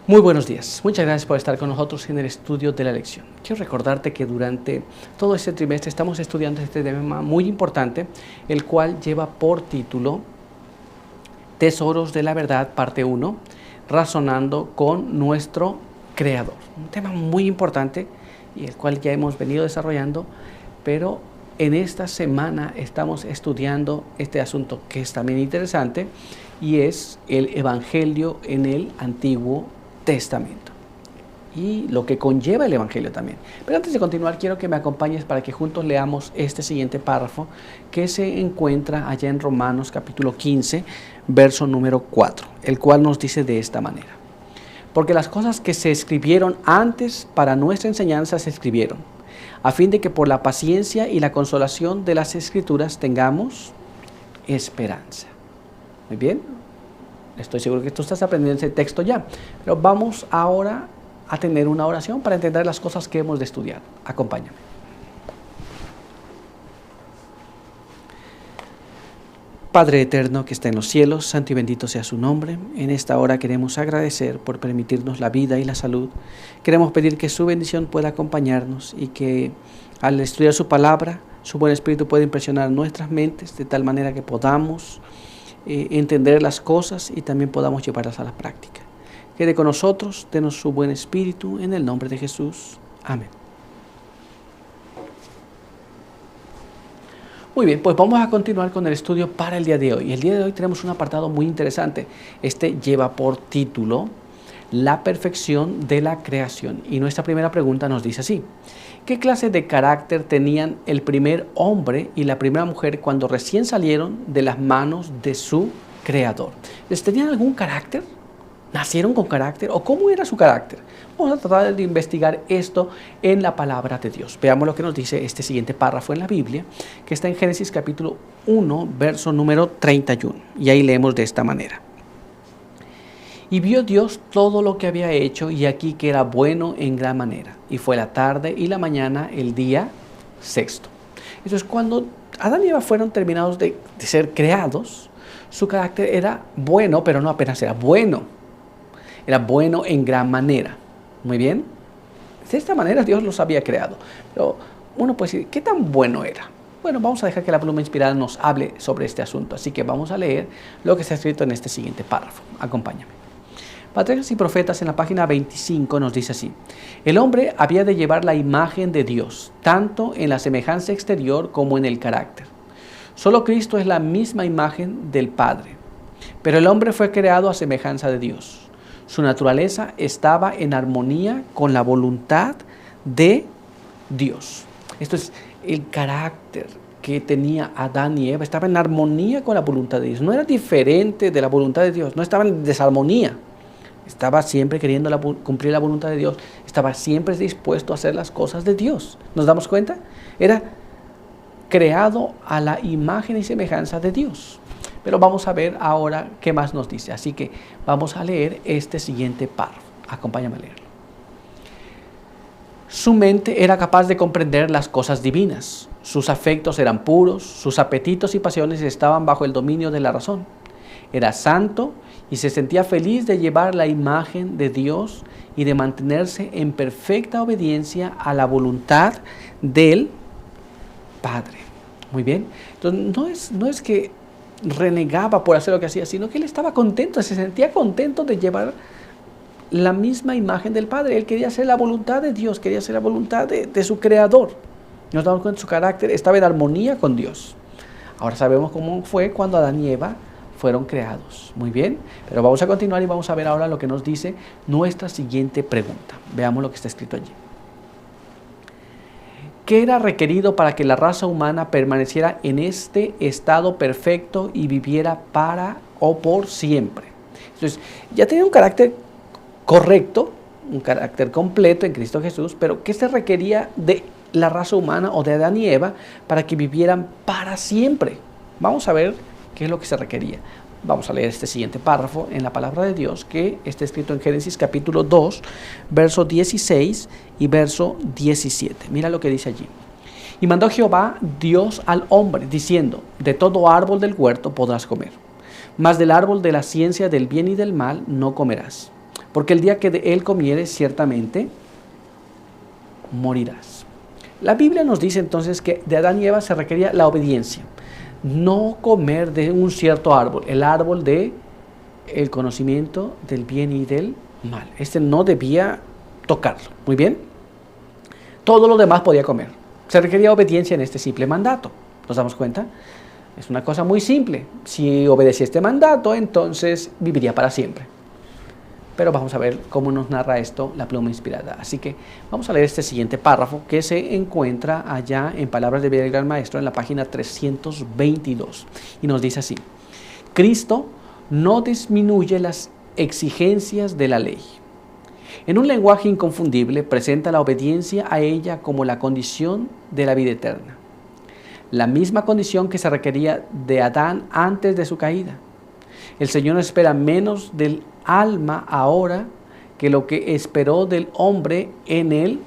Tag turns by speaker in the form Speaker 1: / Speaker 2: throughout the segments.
Speaker 1: Muy buenos días. Muchas gracias por estar con nosotros en el estudio de la lección. Quiero recordarte que durante todo este trimestre estamos estudiando este tema muy importante, el cual lleva por título Tesoros de la Verdad, parte 1, razonando con nuestro Creador. Un tema muy importante y el cual ya hemos venido desarrollando, pero en esta semana estamos estudiando este asunto que es también interesante y es el Evangelio en el Antiguo Testamento y lo que conlleva el Evangelio también. Pero antes de continuar, quiero que me acompañes para que juntos leamos este siguiente párrafo que se encuentra allá en Romanos capítulo 15, verso número 4, el cual nos dice de esta manera: porque las cosas que se escribieron antes para nuestra enseñanza se escribieron, a fin de que por la paciencia y la consolación de las Escrituras tengamos esperanza. Muy bien, estoy seguro que tú estás aprendiendo ese texto ya, pero vamos ahora a tener una oración para entender las cosas que hemos de estudiar. Acompáñame. Padre eterno que está en los cielos, santo y bendito sea su nombre. En esta hora queremos agradecer por permitirnos la vida y la salud. Queremos pedir que su bendición pueda acompañarnos y que al estudiar su palabra, su buen espíritu pueda impresionar nuestras mentes de tal manera que podamos entender las cosas y también podamos llevarlas a la práctica. Quede con nosotros, denos su buen espíritu, en el nombre de Jesús. Amén. Muy bien, pues vamos a continuar con el estudio para el día de hoy. El día de hoy tenemos un apartado muy interesante. Este lleva por título La perfección de la creación. Y nuestra primera pregunta nos dice así: ¿qué clase de carácter tenían el primer hombre y la primera mujer cuando recién salieron de las manos de su creador? ¿Tenían algún carácter? ¿Nacieron con carácter? ¿O cómo era su carácter? Vamos a tratar de investigar esto en la palabra de Dios. Veamos lo que nos dice este siguiente párrafo en la Biblia, que está en Génesis capítulo 1, verso número 31. Y ahí leemos de esta manera: y vio Dios todo lo que había hecho, y aquí que era bueno en gran manera. Y fue la tarde y la mañana el día sexto. Entonces, cuando Adán y Eva fueron terminados de ser creados, su carácter era bueno, pero no apenas era bueno. Era bueno en gran manera. Muy bien. De esta manera Dios los había creado. Pero uno puede decir, ¿qué tan bueno era? Bueno, vamos a dejar que la pluma inspirada nos hable sobre este asunto. Así que vamos a leer lo que está escrito en este siguiente párrafo. Acompáñame. Patriarcas y Profetas, en la página 25, nos dice así: el hombre había de llevar la imagen de Dios, tanto en la semejanza exterior como en el carácter. Solo Cristo es la misma imagen del Padre. Pero el hombre fue creado a semejanza de Dios. Su naturaleza estaba en armonía con la voluntad de Dios. Esto es el carácter que tenía Adán y Eva. Estaba en armonía con la voluntad de Dios. No era diferente de la voluntad de Dios. No estaba en desarmonía. Estaba siempre queriendo cumplir la voluntad de Dios. Estaba siempre dispuesto a hacer las cosas de Dios. ¿Nos damos cuenta? Era creado a la imagen y semejanza de Dios. Pero vamos a ver ahora qué más nos dice. Así que vamos a leer este siguiente párrafo. Acompáñame a leerlo. Su mente era capaz de comprender las cosas divinas. Sus afectos eran puros. Sus apetitos y pasiones estaban bajo el dominio de la razón. Era santo y se sentía feliz de llevar la imagen de Dios y de mantenerse en perfecta obediencia a la voluntad del Padre. Muy bien. Entonces, no es que renegaba por hacer lo que hacía, sino que él estaba contento, se sentía contento de llevar la misma imagen del Padre. Él quería hacer la voluntad de Dios, quería hacer la voluntad de su Creador. Nos damos cuenta que su carácter estaba en armonía con Dios. Ahora sabemos cómo fue cuando Adán y Eva fueron creados. Muy bien, pero vamos a continuar y vamos a ver ahora lo que nos dice nuestra siguiente pregunta. Veamos lo que está escrito allí. ¿Qué era requerido para que la raza humana permaneciera en este estado perfecto y viviera para o por siempre? Entonces, ya tenía un carácter correcto, un carácter completo en Cristo Jesús, pero ¿qué se requería de la raza humana o de Adán y Eva para que vivieran para siempre? Vamos a ver qué es lo que se requería. Vamos a leer este siguiente párrafo en la palabra de Dios que está escrito en Génesis capítulo 2, verso 16 y verso 17. Mira lo que dice allí. Y mandó Jehová Dios al hombre, diciendo: de todo árbol del huerto podrás comer, mas del árbol de la ciencia del bien y del mal no comerás, porque el día que de él comieres ciertamente morirás. La Biblia nos dice entonces que de Adán y Eva se requería la obediencia, no comer de un cierto árbol, el árbol de el conocimiento del bien y del mal. Este no debía tocarlo, muy bien. Todo lo demás podía comer. Se requería obediencia en este simple mandato. ¿Nos damos cuenta? Es una cosa muy simple. Si obedecía este mandato, entonces viviría para siempre. Pero vamos a ver cómo nos narra esto la pluma inspirada. Así que vamos a leer este siguiente párrafo que se encuentra allá en Palabras de Vida del Gran Maestro en la página 322. Y nos dice así: Cristo no disminuye las exigencias de la ley. En un lenguaje inconfundible presenta la obediencia a ella como la condición de la vida eterna. La misma condición que se requería de Adán antes de su caída. El Señor espera menos del alma ahora que lo que esperó del hombre en el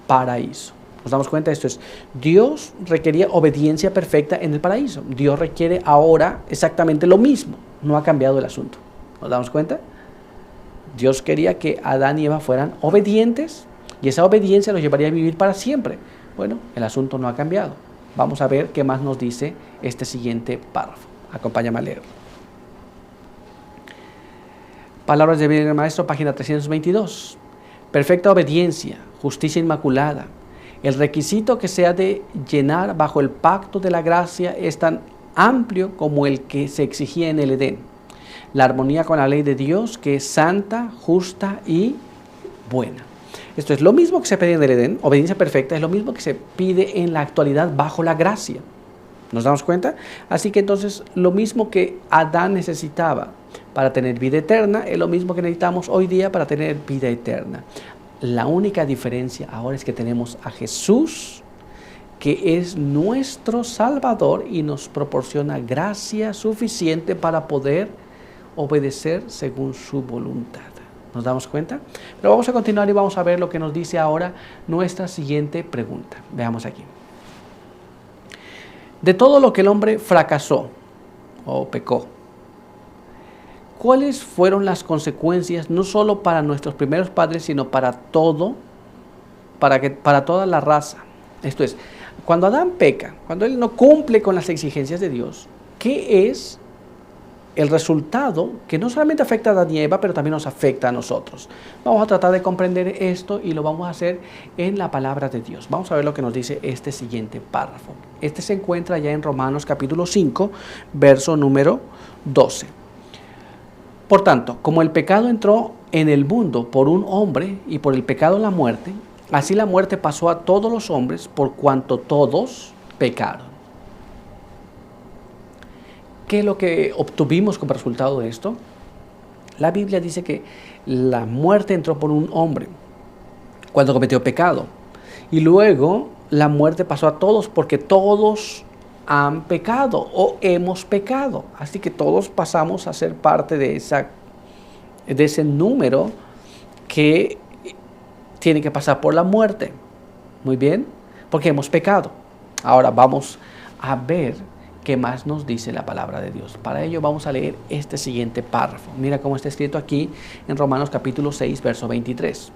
Speaker 1: paraíso. ¿Nos damos cuenta? Esto es, Dios requería obediencia perfecta en el paraíso. Dios requiere ahora exactamente lo mismo. No ha cambiado el asunto. ¿Nos damos cuenta? Dios quería que Adán y Eva fueran obedientes y esa obediencia los llevaría a vivir para siempre. Bueno, el asunto no ha cambiado. Vamos a ver qué más nos dice este siguiente párrafo. Acompáñame a leer. Palabras de Vida del Maestro, página 322. Perfecta obediencia, justicia inmaculada. El requisito que se ha de llenar bajo el pacto de la gracia es tan amplio como el que se exigía en el Edén. La armonía con la ley de Dios, que es santa, justa y buena. Esto es lo mismo que se pedía en el Edén, obediencia perfecta, es lo mismo que se pide en la actualidad bajo la gracia. ¿Nos damos cuenta? Así que entonces lo mismo que Adán necesitaba para tener vida eterna es lo mismo que necesitamos hoy día para tener vida eterna. La única diferencia ahora es que tenemos a Jesús, que es nuestro Salvador y nos proporciona gracia suficiente para poder obedecer según su voluntad. ¿Nos damos cuenta? Pero vamos a continuar y vamos a ver lo que nos dice ahora nuestra siguiente pregunta. Veamos aquí. De todo lo que el hombre fracasó o pecó, ¿cuáles fueron las consecuencias no solo para nuestros primeros padres, sino para toda la raza? Esto es, cuando Adán peca, cuando él no cumple con las exigencias de Dios, ¿qué es el resultado que no solamente afecta a Adán y Eva, pero también nos afecta a nosotros? Vamos a tratar de comprender esto y lo vamos a hacer en la palabra de Dios. Vamos a ver lo que nos dice este siguiente párrafo. Este se encuentra ya en Romanos capítulo 5, verso número 12. Por tanto, como el pecado entró en el mundo por un hombre y por el pecado la muerte, así la muerte pasó a todos los hombres por cuanto todos pecaron. ¿Qué es lo que obtuvimos como resultado de esto? La Biblia dice que la muerte entró por un hombre cuando cometió pecado. Y luego la muerte pasó a todos porque todos han pecado o hemos pecado. Así que todos pasamos a ser parte de ese número que tiene que pasar por la muerte. Muy bien, porque hemos pecado. Ahora vamos a ver qué más nos dice la palabra de Dios. Para ello vamos a leer este siguiente párrafo. Mira cómo está escrito aquí en Romanos capítulo 6, verso 23.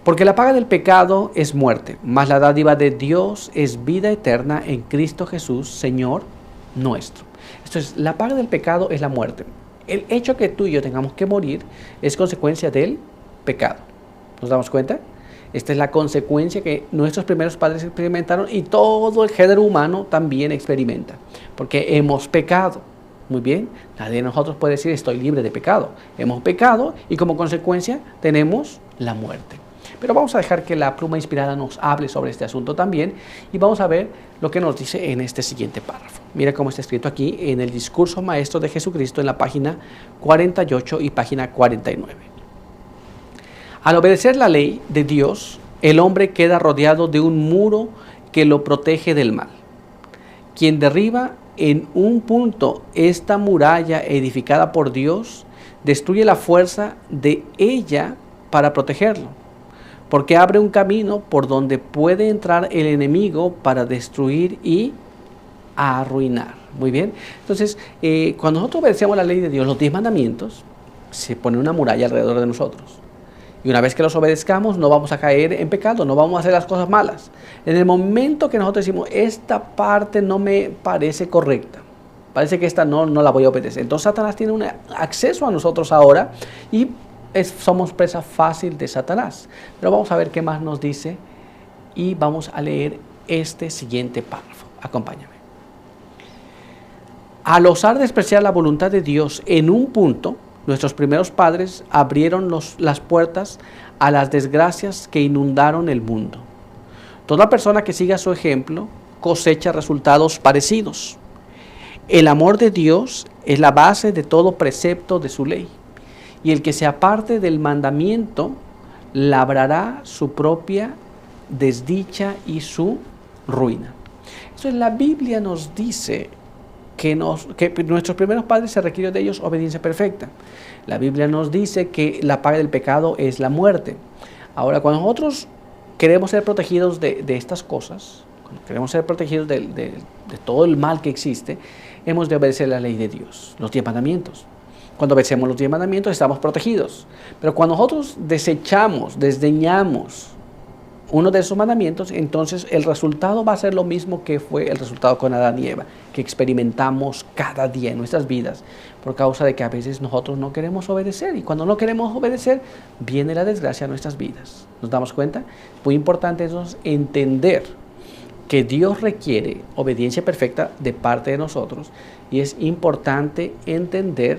Speaker 1: Porque la paga del pecado es muerte, mas la dádiva de Dios es vida eterna en Cristo Jesús, Señor nuestro. Esto es, la paga del pecado es la muerte. El hecho que tú y yo tengamos que morir es consecuencia del pecado. ¿Nos damos cuenta? Esta es la consecuencia que nuestros primeros padres experimentaron y todo el género humano también experimenta, porque hemos pecado. Muy bien, nadie de nosotros puede decir estoy libre de pecado. Hemos pecado y como consecuencia tenemos la muerte. Pero vamos a dejar que la pluma inspirada nos hable sobre este asunto también y vamos a ver lo que nos dice en este siguiente párrafo. Mira cómo está escrito aquí en el discurso maestro de Jesucristo en la página 48 y página 49. Al obedecer la ley de Dios, el hombre queda rodeado de un muro que lo protege del mal. Quien derriba en un punto esta muralla edificada por Dios, destruye la fuerza de ella para protegerlo, porque abre un camino por donde puede entrar el enemigo para destruir y arruinar. Muy bien, entonces cuando nosotros obedecemos la ley de Dios, los 10 mandamientos, se pone una muralla alrededor de nosotros. Y una vez que los obedezcamos, no vamos a caer en pecado, no vamos a hacer las cosas malas. En el momento que nosotros decimos, esta parte no me parece correcta, parece que esta no la voy a obedecer. Entonces Satanás tiene un acceso a nosotros ahora y somos presa fácil de Satanás. Pero vamos a ver qué más nos dice y vamos a leer este siguiente párrafo. Acompáñame. Al osar despreciar la voluntad de Dios en un punto, nuestros primeros padres abrieron las puertas a las desgracias que inundaron el mundo. Toda persona que siga su ejemplo cosecha resultados parecidos. El amor de Dios es la base de todo precepto de su ley, y el que se aparte del mandamiento labrará su propia desdicha y su ruina. Entonces la Biblia nos dice que nuestros primeros padres se requirió de ellos obediencia perfecta. La Biblia nos dice que la paga del pecado es la muerte. Ahora, cuando nosotros queremos ser protegidos de estas cosas, cuando queremos ser protegidos de todo el mal que existe, hemos de obedecer la ley de Dios, los 10 mandamientos. Cuando obedecemos los 10 mandamientos estamos protegidos. Pero cuando nosotros desdeñamos uno de esos mandamientos, entonces el resultado va a ser lo mismo que fue el resultado con Adán y Eva, que experimentamos cada día en nuestras vidas, por causa de que a veces nosotros no queremos obedecer, y cuando no queremos obedecer, viene la desgracia a nuestras vidas. ¿Nos damos cuenta? Muy importante es entender que Dios requiere obediencia perfecta de parte de nosotros, y es importante entender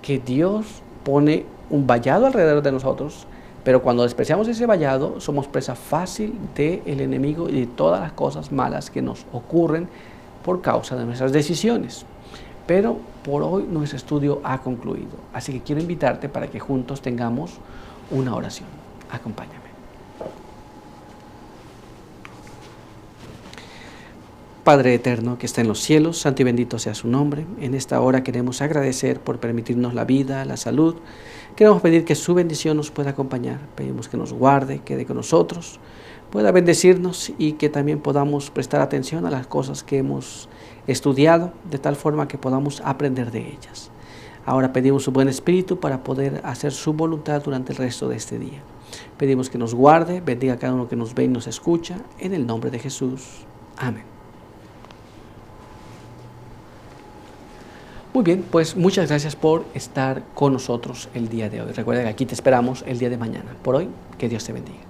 Speaker 1: que Dios pone un vallado alrededor de nosotros, pero cuando despreciamos ese vallado, somos presa fácil del enemigo y de todas las cosas malas que nos ocurren por causa de nuestras decisiones. Pero por hoy nuestro estudio ha concluido. Así que quiero invitarte para que juntos tengamos una oración. Acompáñame. Padre eterno que está en los cielos, santo y bendito sea su nombre. En esta hora queremos agradecer por permitirnos la vida, la salud. Queremos pedir que su bendición nos pueda acompañar. Pedimos que nos guarde, quede con nosotros, pueda bendecirnos y que también podamos prestar atención a las cosas que hemos estudiado, de tal forma que podamos aprender de ellas. Ahora pedimos su buen espíritu para poder hacer su voluntad durante el resto de este día. Pedimos que nos guarde, bendiga a cada uno que nos ve y nos escucha, en el nombre de Jesús. Amén. Muy bien, pues muchas gracias por estar con nosotros el día de hoy. Recuerda que aquí te esperamos el día de mañana. Por hoy, que Dios te bendiga.